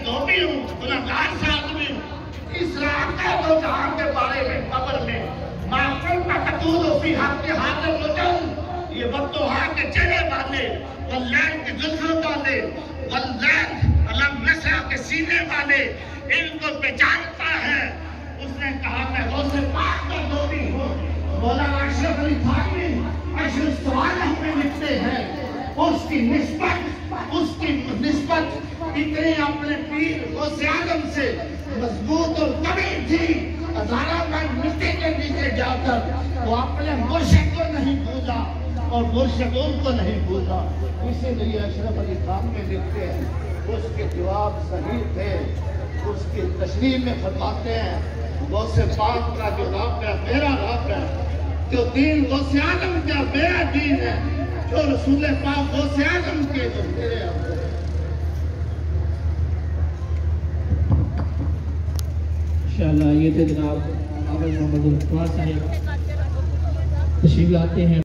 धोबी हूँ, गुनहगार सा आदमी हूँ। इस रात का दो जहां के बारे में कब्र में माफल मकतूल फी हक के हाजिर मुजन, ये वक्तोहा के चेहरे वाले, वल्लैल के जुल्फों वाले, वल्लैल अलम नसरा के सीने वाले, इनको पहचानता है। उसने कहा मैं गौसे पाक का धोबी हूँ। मौलाना अशरफ अली थानवी अशरफ सवाल में लिखते हैं, उसकी निस्बत इतनी अपने पीर गौसे आजम से मजबूत और कड़ी थी। हजारों में मिट्टी के नीचे जाकर वो अपने मुर्शिद को नहीं भूला और मुर्शिद उनको नहीं भूला। इसीलिए अशरफ अली थानवी लिखते हैं, उसके जवाब सही थे। उसकी तशरीह में फरमाते हैं, गौसे पाक का जो रब है मेरा रब है, जो दीन गौसे आजम का मेरा दीन है, जो रसूल पाक गौसे आजम के जो मेरे अब्दुल। इंशाअल्लाह ये तो जनाब आवाज़ मोहम्मद साहब तशरीफ लाते हैं।